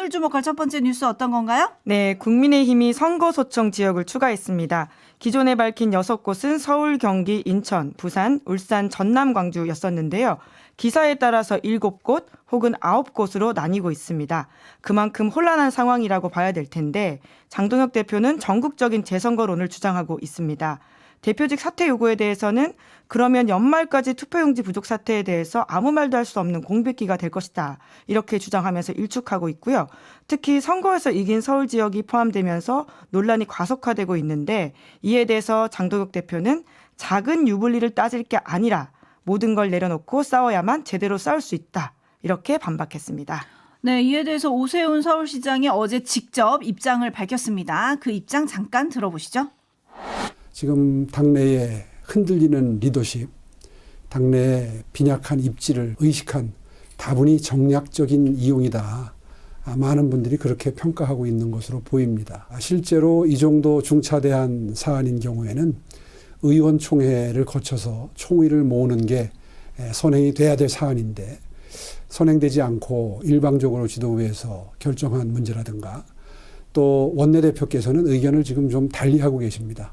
오늘 주목할 첫 번째 뉴스 어떤 건가요? 네, 국민의힘이 선거소청 지역을 추가했습니다. 기존에 밝힌 6곳은 서울, 경기, 인천, 부산, 울산, 전남, 광주였었는데요. 기사에 따라서 7곳 혹은 9곳으로 나뉘고 있습니다. 그만큼 혼란한 상황이라고 봐야 될 텐데 장동혁 대표는 전국적인 재선거론을 주장하고 있습니다. 대표직 사퇴 요구에 대해서는 그러면 연말까지 투표용지 부족 사태에 대해서 아무 말도 할 수 없는 공백기가 될 것이다. 이렇게 주장하면서 일축하고 있고요. 특히 선거에서 이긴 서울 지역이 포함되면서 논란이 과속화되고 있는데 이에 대해서 장동혁 대표는 작은 유불리를 따질 게 아니라 모든 걸 내려놓고 싸워야만 제대로 싸울 수 있다. 이렇게 반박했습니다. 네, 이에 대해서 오세훈 서울시장이 어제 직접 입장을 밝혔습니다. 그 입장 잠깐 들어보시죠. 지금 당내에 흔들리는 리더십, 당내의 빈약한 입지를 의식한 다분히 정략적인 이용이다. 많은 분들이 그렇게 평가하고 있는 것으로 보입니다. 실제로 이 정도 중차대한 사안인 경우에는 의원총회를 거쳐서 총의를 모으는 게 선행이 돼야 될 사안인데 선행되지 않고 일방적으로 지도부에서 결정한 문제라든가 또 원내대표께서는 의견을 지금 좀 달리하고 계십니다.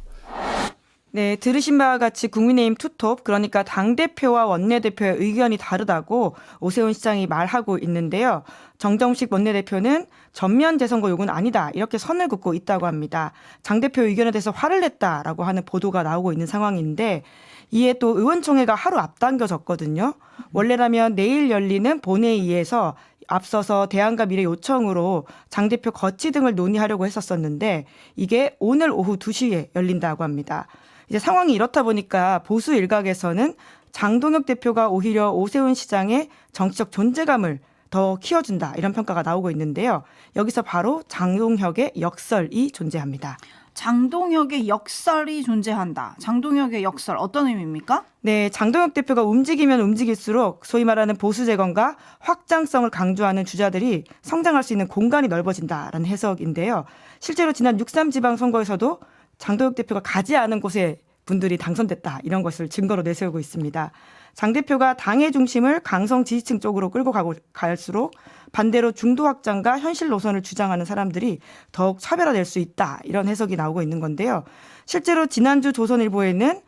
네, 들으신 바와 같이 국민의힘 투톱, 그러니까 당대표와 원내대표의 의견이 다르다고 오세훈 시장이 말하고 있는데요. 정정식 원내대표는 전면 재선거 요구는 아니다. 이렇게 선을 긋고 있다고 합니다. 장 대표 의견에 대해서 화를 냈다라고 하는 보도가 나오고 있는 상황인데 이에 또 의원총회가 하루 앞당겨졌거든요. 원래라면 내일 열리는 본회의에서 앞서서 대안과 미래 요청으로 장 대표 거치 등을 논의하려고 했었었는데 이게 오늘 오후 2시에 열린다고 합니다. 이제 상황이 이렇다 보니까 보수 일각에서는 장동혁 대표가 오히려 오세훈 시장의 정치적 존재감을 더 키워준다 이런 평가가 나오고 있는데요. 여기서 바로 장동혁의 역설이 존재합니다. 장동혁의 역설이 존재한다. 장동혁의 역설 어떤 의미입니까? 네, 장동혁 대표가 움직이면 움직일수록 소위 말하는 보수 재건과 확장성을 강조하는 주자들이 성장할 수 있는 공간이 넓어진다라는 해석인데요. 실제로 지난 6.3 지방선거에서도 장동혁 대표가 가지 않은 곳에 분들이 당선됐다. 이런 것을 증거로 내세우고 있습니다. 장 대표가 당의 중심을 강성 지지층 쪽으로 끌고 갈수록 반대로 중도 확장과 현실 노선을 주장하는 사람들이 더욱 차별화될 수 있다. 이런 해석이 나오고 있는 건데요. 실제로 지난주 조선일보에는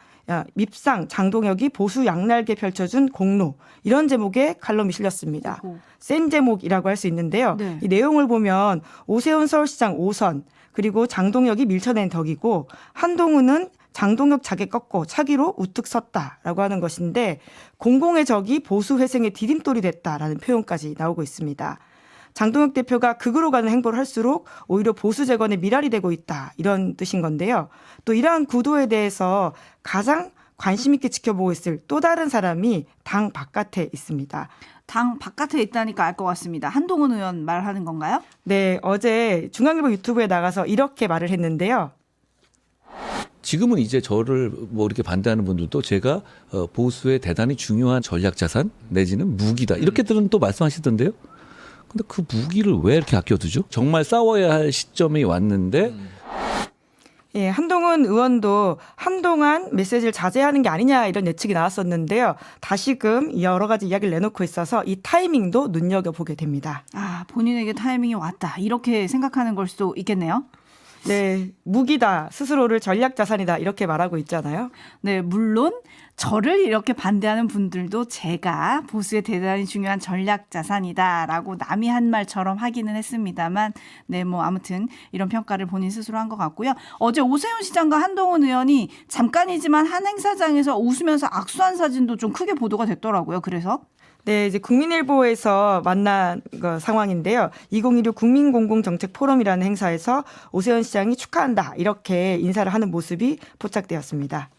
밉상 장동혁이 보수 양날개 펼쳐준 공로 이런 제목의 칼럼이 실렸습니다. 센 제목이라고 할 수 있는데요. 네. 이 내용을 보면 오세훈 서울시장 5선 그리고 장동혁이 밀쳐낸 덕이고 한동훈은 장동혁 자객 꺾고 차기로 우뚝 섰다라고 하는 것인데 공공의 적이 보수 회생의 디딤돌이 됐다라는 표현까지 나오고 있습니다. 장동혁 대표가 극으로 가는 행보를 할수록 오히려 보수 재건에 미랄이 되고 있다 이런 뜻인 건데요. 또 이러한 구도에 대해서 가장 관심 있게 지켜보고 있을 또 다른 사람이 당 바깥에 있습니다. 당 바깥에 있다니까 알 것 같습니다. 한동훈 의원 말하는 건가요? 네, 어제 중앙일보 유튜브에 나가서 이렇게 말을 했는데요. 지금은 이제 저를 뭐 이렇게 반대하는 분들도 제가 보수의 대단히 중요한 전략 자산 내지는 무기다 이렇게들은 또 말씀하시던데요. 근데 그 무기를 왜 이렇게 아껴두죠? 정말 싸워야 할 시점이 왔는데 예, 한동훈 의원도 한동안 메시지를 자제하는 게 아니냐 이런 예측이 나왔었는데요. 다시금 여러 가지 이야기를 내놓고 있어서 이 타이밍도 눈여겨보게 됩니다. 아, 본인에게 타이밍이 왔다. 이렇게 생각하는 걸 수도 있겠네요. 네, 무기다, 스스로를 전략 자산이다 이렇게 말하고 있잖아요. 네, 물론 저를 이렇게 반대하는 분들도 제가 보수의 대단히 중요한 전략 자산이다라고 남이 한 말처럼 하기는 했습니다만 네, 뭐 아무튼 이런 평가를 본인 스스로 한 것 같고요. 어제 오세훈 시장과 한동훈 의원이 잠깐이지만 한 행사장에서 웃으면서 악수한 사진도 좀 크게 보도가 됐더라고요. 그래서 네, 이제 국민일보에서 만난 상황인데요. 2016 국민공공정책 포럼이라는 행사에서 오세훈 시장이 축하한다 이렇게 인사를 하는 모습이 포착되었습니다.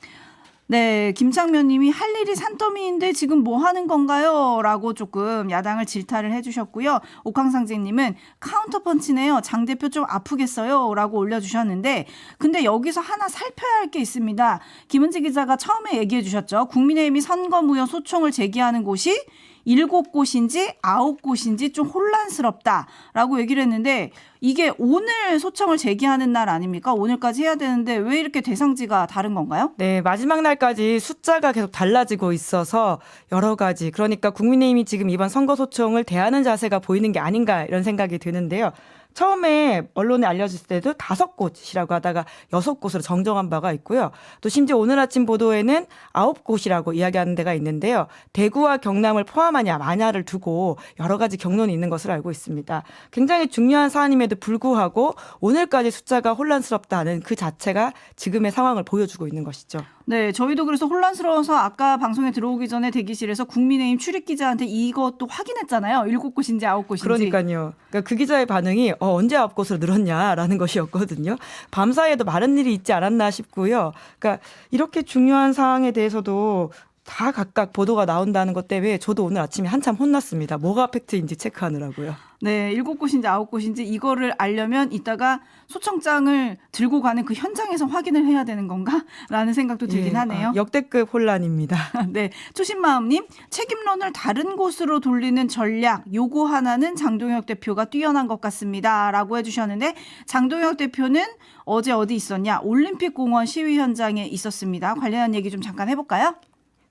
네, 김창면 님이 할 일이 산더미인데 지금 뭐 하는 건가요? 라고 조금 야당을 질타를 해주셨고요. 옥황상제 님은 카운터펀치네요. 장 대표 좀 아프겠어요? 라고 올려주셨는데 근데 여기서 하나 살펴야 할 게 있습니다. 김은지 기자가 처음에 얘기해 주셨죠. 국민의힘이 선거무효 소송을 제기하는 곳이 7곳인지 9곳인지 좀 혼란스럽다라고 얘기를 했는데 이게 오늘 소청을 제기하는 날 아닙니까? 오늘까지 해야 되는데 왜 이렇게 대상지가 다른 건가요? 네, 마지막 날까지 숫자가 계속 달라지고 있어서 여러 가지, 그러니까 국민의힘이 지금 이번 선거 소총을 대하는 자세가 보이는 게 아닌가 이런 생각이 드는데요. 처음에 언론에 알려졌을 때도 5곳이라고 하다가 6곳으로 정정한 바가 있고요. 또 심지어 오늘 아침 보도에는 9곳이라고 이야기하는 데가 있는데요. 대구와 경남을 포함하냐 마냐를 두고 여러 가지 경론이 있는 것으로 알고 있습니다. 굉장히 중요한 사안임에도 불구하고 오늘까지 숫자가 혼란스럽다는 그 자체가 지금의 상황을 보여주고 있는 것이죠. 네, 저희도 그래서 혼란스러워서 아까 방송에 들어오기 전에 대기실에서 국민의힘 출입기자한테 이것도 확인했잖아요. 7곳인지 9곳인지. 그러니까요. 그러니까 그 기자의 반응이 언제 9곳으로 늘었냐라는 것이었거든요. 밤사이에도 많은 일이 있지 않았나 싶고요. 그러니까 이렇게 중요한 사항에 대해서도 다 각각 보도가 나온다는 것 때문에 저도 오늘 아침에 한참 혼났습니다. 뭐가 팩트인지 체크하느라고요. 네, 7곳인지 9곳인지 이거를 알려면 이따가 소청장을 들고 가는 그 현장에서 확인을 해야 되는 건가? 라는 생각도 들긴 하네요. 역대급 혼란입니다. 네, 초신마음님, 책임론을 다른 곳으로 돌리는 전략, 요거 하나는 장동혁 대표가 뛰어난 것 같습니다. 라고 해주셨는데 장동혁 대표는 어제 어디 있었냐? 올림픽공원 시위 현장에 있었습니다. 관련한 얘기 좀 잠깐 해볼까요?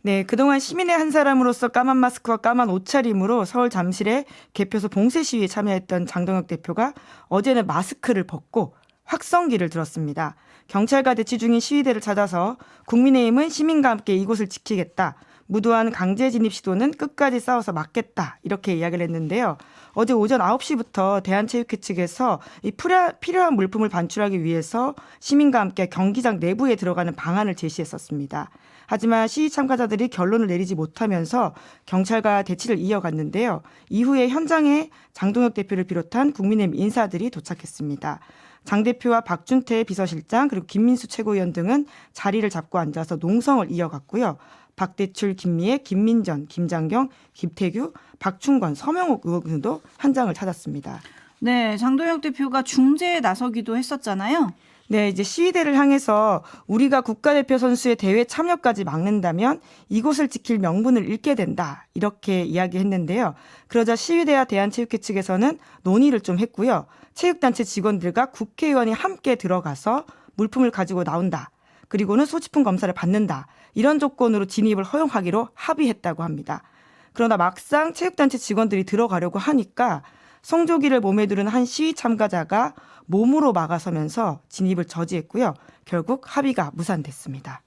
네, 그동안 시민의 한 사람으로서 까만 마스크와 까만 옷차림으로 서울 잠실의 개표소 봉쇄 시위에 참여했던 장동혁 대표가 어제는 마스크를 벗고 확성기를 들었습니다. 경찰과 대치 중인 시위대를 찾아서 국민의힘은 시민과 함께 이곳을 지키겠다. 무도한 강제 진입 시도는 끝까지 싸워서 막겠다. 이렇게 이야기를 했는데요. 어제 오전 9시부터 대한체육회 측에서 이 필요한 물품을 반출하기 위해서 시민과 함께 경기장 내부에 들어가는 방안을 제시했었습니다. 하지만 시위 참가자들이 결론을 내리지 못하면서 경찰과 대치를 이어갔는데요. 이후에 현장에 장동혁 대표를 비롯한 국민의힘 인사들이 도착했습니다. 장 대표와 박준태 비서실장 그리고 김민수 최고위원 등은 자리를 잡고 앉아서 농성을 이어갔고요. 박대출, 김미애, 김민전, 김장경, 김태규, 박충건, 서명옥 의원 등도 현장을 찾았습니다. 네, 장동혁 대표가 중재에 나서기도 했었잖아요. 네, 이제 시위대를 향해서 우리가 국가대표 선수의 대회 참여까지 막는다면 이곳을 지킬 명분을 잃게 된다. 이렇게 이야기했는데요. 그러자 시위대와 대한체육회 측에서는 논의를 좀 했고요. 체육단체 직원들과 국회의원이 함께 들어가서 물품을 가지고 나온다. 그리고는 소지품 검사를 받는다. 이런 조건으로 진입을 허용하기로 합의했다고 합니다. 그러나 막상 체육단체 직원들이 들어가려고 하니까 성조기를 몸에 두른 한 시위 참가자가 몸으로 막아서면서 진입을 저지했고요. 결국 합의가 무산됐습니다.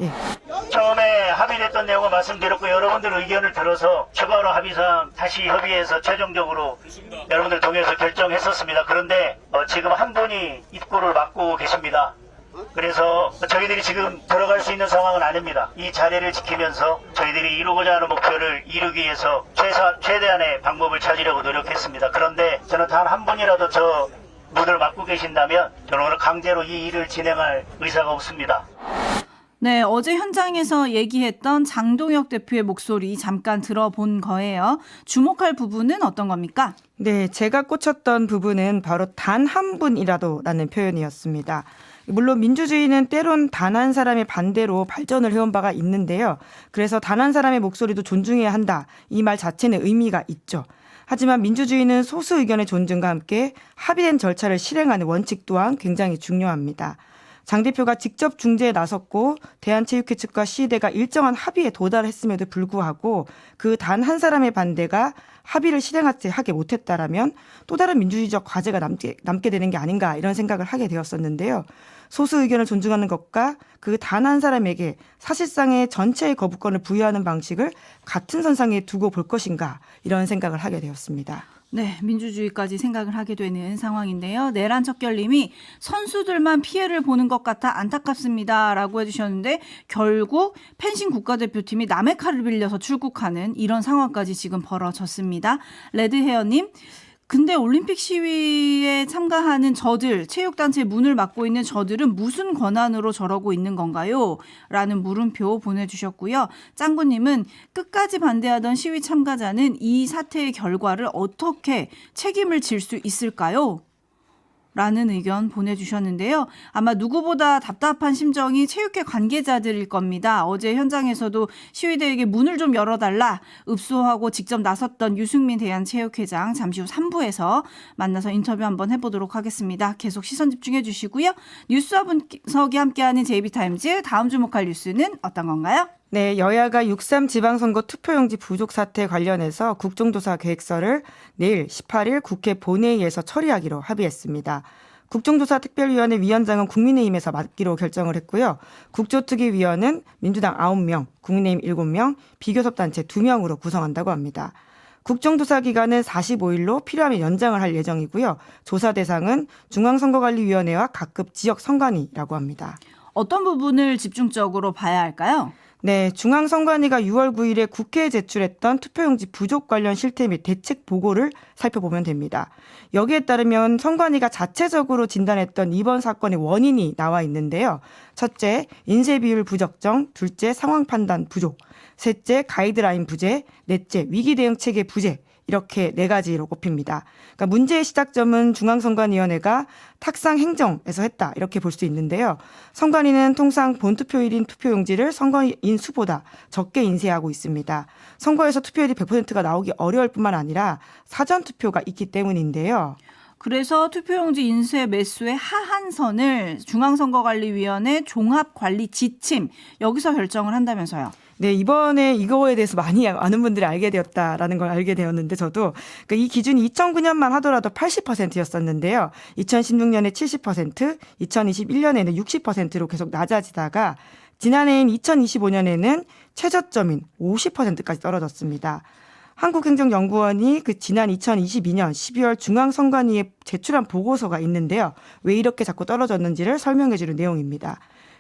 예. 처음에 합의됐던 내용을 말씀드렸고 여러분들 의견을 들어서 추가로 합의사항 다시 협의해서 최종적으로 여러분들 동의해서 결정했었습니다. 그런데 지금 한 분이 입구를 막고 계십니다. 그래서 저희들이 지금 들어갈 수 있는 상황은 아닙니다. 이 자리를 지키면서 저희들이 이루고자 하는 목표를 이루기 위해서 최대한의 방법을 찾으려고 노력했습니다. 그런데 저는 단 한 분이라도 저 문을 막고 계신다면 저는 오늘 강제로 이 일을 진행할 의사가 없습니다. 네, 어제 현장에서 얘기했던 장동혁 대표의 목소리 잠깐 들어본 거예요. 주목할 부분은 어떤 겁니까? 네, 제가 꽂혔던 부분은 바로 단 한 분이라도라는 표현이었습니다. 물론 민주주의는 때론 단 한 사람의 반대로 발전을 해온 바가 있는데요. 그래서 단 한 사람의 목소리도 존중해야 한다. 이 말 자체는 의미가 있죠. 하지만 민주주의는 소수 의견의 존중과 함께 합의된 절차를 실행하는 원칙 또한 굉장히 중요합니다. 장 대표가 직접 중재에 나섰고 대한체육회 측과 시위대가 일정한 합의에 도달했음에도 불구하고 그 단 한 사람의 반대가 합의를 실행하지 못했다라면 또 다른 민주주의적 과제가 남게 되는 게 아닌가 이런 생각을 하게 되었었는데요. 소수 의견을 존중하는 것과 그 단 한 사람에게 사실상의 전체의 거부권을 부여하는 방식을 같은 선상에 두고 볼 것인가 이런 생각을 하게 되었습니다. 네, 민주주의까지 생각을 하게 되는 상황인데요. 내란 척결님이 선수들만 피해를 보는 것 같아 안타깝습니다. 라고 해주셨는데 결국 펜싱 국가대표팀이 남의 칼을 빌려서 출국하는 이런 상황까지 지금 벌어졌습니다. 레드헤어님. 근데 올림픽 시위에 참가하는 저들, 체육단체 문을 막고 있는 저들은 무슨 권한으로 저러고 있는 건가요? 라는 물음표 보내주셨고요. 짱구님은 끝까지 반대하던 시위 참가자는 이 사태의 결과를 어떻게 책임을 질 수 있을까요? 라는 의견 보내주셨는데요. 아마 누구보다 답답한 심정이 체육회 관계자들일 겁니다. 어제 현장에서도 시위대에게 문을 좀 열어달라 읍소하고 직접 나섰던 유승민 대한체육회장 잠시 후 3부에서 만나서 인터뷰 한번 해보도록 하겠습니다. 계속 시선 집중해 주시고요. 뉴스와 분석이 함께하는 JB타임즈 다음 주목할 뉴스는 어떤 건가요? 네, 여야가 6.3 지방선거 투표용지 부족 사태 관련해서 국정조사 계획서를 내일 18일 국회 본회의에서 처리하기로 합의했습니다. 국정조사 특별위원회 위원장은 국민의힘에서 맡기로 결정을 했고요. 국조특위위원은 민주당 9명, 국민의힘 7명, 비교섭단체 2명으로 구성한다고 합니다. 국정조사 기간은 45일로 필요하면 연장을 할 예정이고요. 조사 대상은 중앙선거관리위원회와 각급 지역 선관위라고 합니다. 어떤 부분을 집중적으로 봐야 할까요? 네, 중앙선관위가 6월 9일에 국회에 제출했던 투표용지 부족 관련 실태 및 대책 보고를 살펴보면 됩니다. 여기에 따르면 선관위가 자체적으로 진단했던 이번 사건의 원인이 나와 있는데요. 첫째, 인쇄 비율 부적정, 둘째, 상황 판단 부족, 셋째, 가이드라인 부재, 넷째, 위기 대응 체계 부재. 이렇게 4가지로 꼽힙니다. 그러니까 문제의 시작점은 중앙선관위원회가 탁상 행정에서 했다 이렇게 볼 수 있는데요. 선관위는 통상 본투표일인 투표용지를 선거인 수보다 적게 인쇄하고 있습니다. 선거에서 투표율이 100%가 나오기 어려울 뿐만 아니라 사전투표가 있기 때문인데요. 그래서 투표용지 인쇄 매수의 하한선을 중앙선거관리위원회 종합관리 지침 여기서 결정을 한다면서요. 네, 이번에 이거에 대해서 많이 아는 분들이 알게 되었다라는 걸 알게 되었는데 저도 그러니까 이 기준이 2009년만 하더라도 80%였었는데요. 2016년에 70%, 2021년에는 60%로 계속 낮아지다가 지난해인 2025년에는 최저점인 50%까지 떨어졌습니다. 한국행정연구원이 그 지난 2022년 12월 중앙선관위에 제출한 보고서가 있는데요. 왜 이렇게 자꾸 떨어졌는지를 설명해 주는 내용입니다.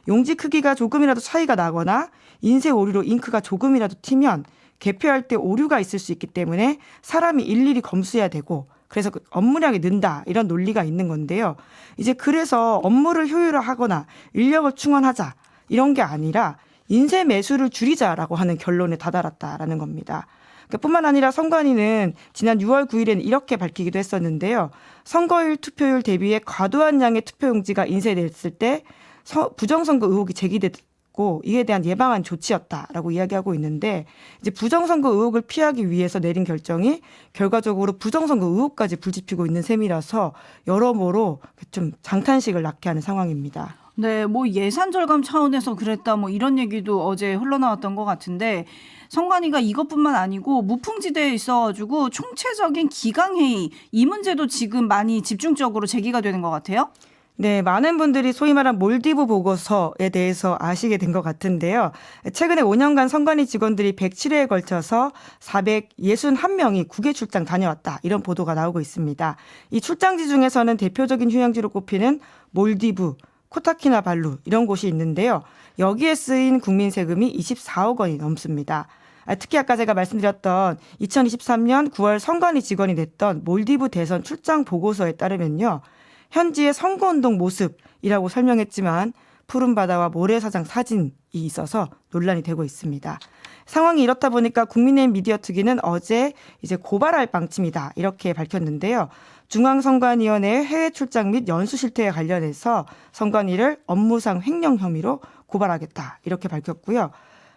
용지 크기가 조금이라도 차이가 나거나 인쇄 오류로 잉크가 조금이라도 튀면 개표할 때 오류가 있을 수 있기 때문에 사람이 일일이 검수해야 되고 그래서 업무량이 는다 이런 논리가 있는 건데요. 이제 그래서 업무를 효율화하거나 인력을 충원하자 이런 게 아니라 인쇄 매수를 줄이자라고 하는 결론에 다다랐다라는 겁니다. 뿐만 아니라 선관위는 지난 6월 9일에는 이렇게 밝히기도 했었는데요. 선거일 투표율 대비해 과도한 양의 투표용지가 인쇄됐을 때 부정선거 의혹이 제기됐고 이에 대한 예방한 조치였다라고 이야기하고 있는데 이제 부정선거 의혹을 피하기 위해서 내린 결정이 결과적으로 부정선거 의혹까지 불지피고 있는 셈이라서 여러모로 좀 장탄식을 낳게 하는 상황입니다. 네, 뭐 예산 절감 차원에서 그랬다 뭐 이런 얘기도 어제 흘러나왔던 것 같은데 선관위가 이것뿐만 아니고 무풍지대에 있어가지고 총체적인 기강회의 이 문제도 지금 많이 집중적으로 제기가 되는 것 같아요. 네, 많은 분들이 소위 말한 몰디브 보고서에 대해서 아시게 된 것 같은데요. 최근에 5년간 선관위 직원들이 107회에 걸쳐서 461명이 국외 출장 다녀왔다. 이런 보도가 나오고 있습니다. 이 출장지 중에서는 대표적인 휴양지로 꼽히는 몰디브, 코타키나발루 이런 곳이 있는데요. 여기에 쓰인 국민 세금이 24억 원이 넘습니다. 특히 아까 제가 말씀드렸던 2023년 9월 선관위 직원이 냈던 몰디브 대선 출장 보고서에 따르면요. 현지의 선거운동 모습이라고 설명했지만 푸른 바다와 모래사장 사진이 있어서 논란이 되고 있습니다. 상황이 이렇다 보니까 국민의힘 미디어 특위는 어제 이제 고발할 방침이다 이렇게 밝혔는데요. 중앙선관위원회 해외 출장 및 연수 실태에 관련해서 선관위를 업무상 횡령 혐의로 고발하겠다 이렇게 밝혔고요.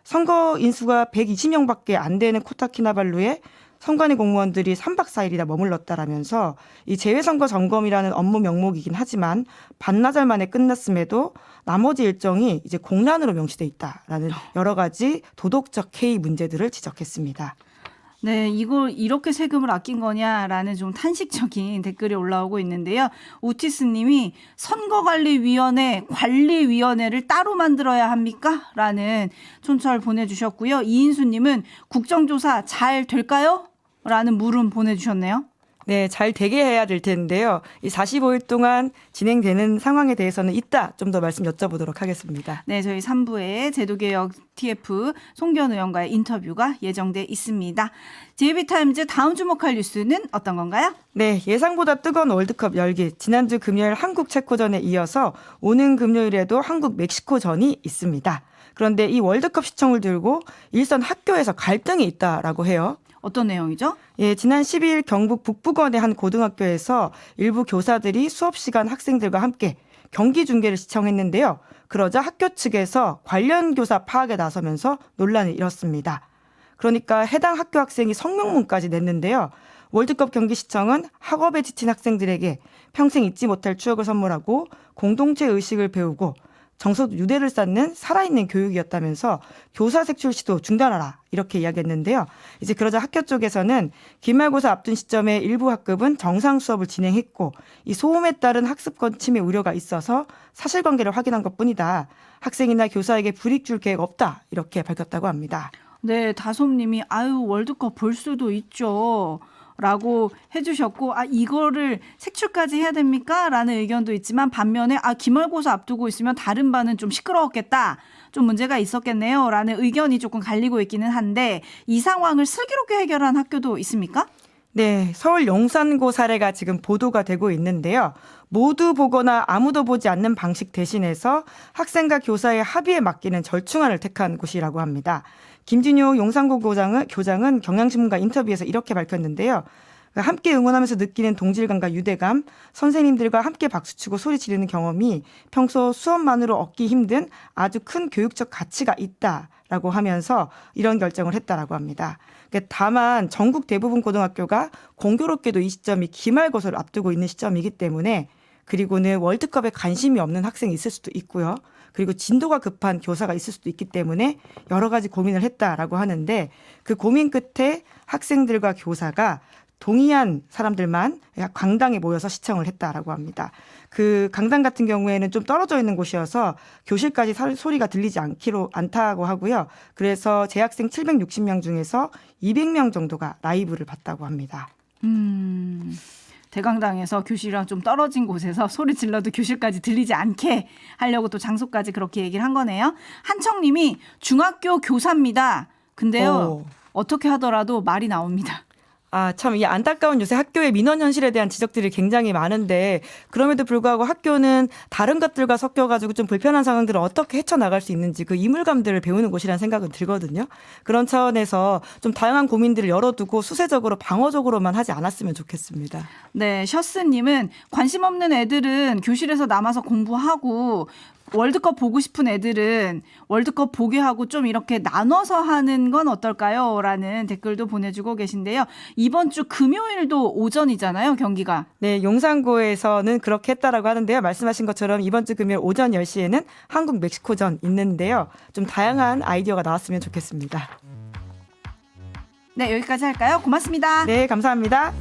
선거 인수가 120명밖에 안 되는 코타키나발루에 선관위 공무원들이 3박 4일이나 머물렀다라면서 이 재외선거 점검이라는 업무 명목이긴 하지만 반나절 만에 끝났음에도 나머지 일정이 이제 공란으로 명시돼 있다라는 여러 가지 도덕적 해이 문제들을 지적했습니다. 네, 이걸 이렇게 세금을 아낀 거냐라는 좀 탄식적인 댓글이 올라오고 있는데요. 우티스 님이 선거관리위원회, 관리위원회를 따로 만들어야 합니까? 라는 촌철 보내주셨고요. 이인수 님은 국정조사 잘 될까요? 라는 물음 보내주셨네요. 네, 잘 되게 해야 될 텐데요. 이 45일 동안 진행되는 상황에 대해서는 이따 좀 더 말씀 여쭤보도록 하겠습니다. 네, 저희 3부에 제도개혁 TF 송기현 의원과의 인터뷰가 예정돼 있습니다. JB타임즈 다음 주목할 뉴스는 어떤 건가요? 네, 예상보다 뜨거운 월드컵 열기. 지난주 금요일 한국 체코전에 이어서 오는 금요일에도 한국 멕시코전이 있습니다. 그런데 이 월드컵 시청을 들고 일선 학교에서 갈등이 있다라고 해요. 어떤 내용이죠? 예, 지난 12일 경북 북부권의 한 고등학교에서 일부 교사들이 수업 시간 학생들과 함께 경기 중계를 시청했는데요. 그러자 학교 측에서 관련 교사 파악에 나서면서 논란이 일었습니다. 그러니까 해당 학교 학생이 성명문까지 냈는데요. 월드컵 경기 시청은 학업에 지친 학생들에게 평생 잊지 못할 추억을 선물하고 공동체 의식을 배우고 정서 유대를 쌓는 살아있는 교육이었다면서 교사 색출 시도 중단하라 이렇게 이야기했는데요. 이제 그러자 학교 쪽에서는 기말고사 앞둔 시점에 일부 학급은 정상 수업을 진행했고 이 소음에 따른 학습권 침해 우려가 있어서 사실관계를 확인한 것뿐이다. 학생이나 교사에게 불이익 줄 계획 없다 이렇게 밝혔다고 합니다. 네, 다솜님이 아유 월드컵 볼 수도 있죠. 라고 해주셨고 이거를 색출까지 해야 됩니까? 라는 의견도 있지만 반면에 기말고사 앞두고 있으면 다른 반은 좀 시끄러웠겠다. 좀 문제가 있었겠네요. 라는 의견이 조금 갈리고 있기는 한데 이 상황을 슬기롭게 해결한 학교도 있습니까? 네, 서울 용산고 사례가 지금 보도가 되고 있는데요. 모두 보거나 아무도 보지 않는 방식 대신해서 학생과 교사의 합의에 맡기는 절충안을 택한 곳이라고 합니다. 김진효 용산고 교장은 경향신문과 인터뷰에서 이렇게 밝혔는데요. 함께 응원하면서 느끼는 동질감과 유대감, 선생님들과 함께 박수치고 소리 지르는 경험이 평소 수업만으로 얻기 힘든 아주 큰 교육적 가치가 있다라고 하면서 이런 결정을 했다라고 합니다. 다만 전국 대부분 고등학교가 공교롭게도 이 시점이 기말고사를 앞두고 있는 시점이기 때문에 그리고는 월드컵에 관심이 없는 학생이 있을 수도 있고요. 그리고 진도가 급한 교사가 있을 수도 있기 때문에 여러 가지 고민을 했다라고 하는데 그 고민 끝에 학생들과 교사가 동의한 사람들만 강당에 모여서 시청을 했다라고 합니다. 그 강당 같은 경우에는 좀 떨어져 있는 곳이어서 교실까지 소리가 들리지 않다고 하고요. 그래서 재학생 760명 중에서 200명 정도가 라이브를 봤다고 합니다. 대강당에서 교실이랑 좀 떨어진 곳에서 소리 질러도 교실까지 들리지 않게 하려고 또 장소까지 그렇게 얘기를 한 거네요. 한청님이 중학교 교사입니다. 근데요. 어떻게 하더라도 말이 나옵니다. 참, 이 안타까운 요새 학교의 민원 현실에 대한 지적들이 굉장히 많은데 그럼에도 불구하고 학교는 다른 것들과 섞여가지고 좀 불편한 상황들을 어떻게 헤쳐나갈 수 있는지 그 이물감들을 배우는 곳이라는 생각은 들거든요. 그런 차원에서 좀 다양한 고민들을 열어두고 수세적으로 방어적으로만 하지 않았으면 좋겠습니다. 네, 셔스님은 관심 없는 애들은 교실에서 남아서 공부하고 월드컵 보고 싶은 애들은 월드컵 보게 하고 좀 이렇게 나눠서 하는 건 어떨까요? 라는 댓글도 보내주고 계신데요. 이번 주 금요일도 오전이잖아요, 경기가. 네, 용산고에서는 그렇게 했다라고 하는데요. 말씀하신 것처럼 이번 주 금요일 오전 10시에는 한국 멕시코전 있는데요. 좀 다양한 아이디어가 나왔으면 좋겠습니다. 네, 여기까지 할까요? 고맙습니다. 네, 감사합니다.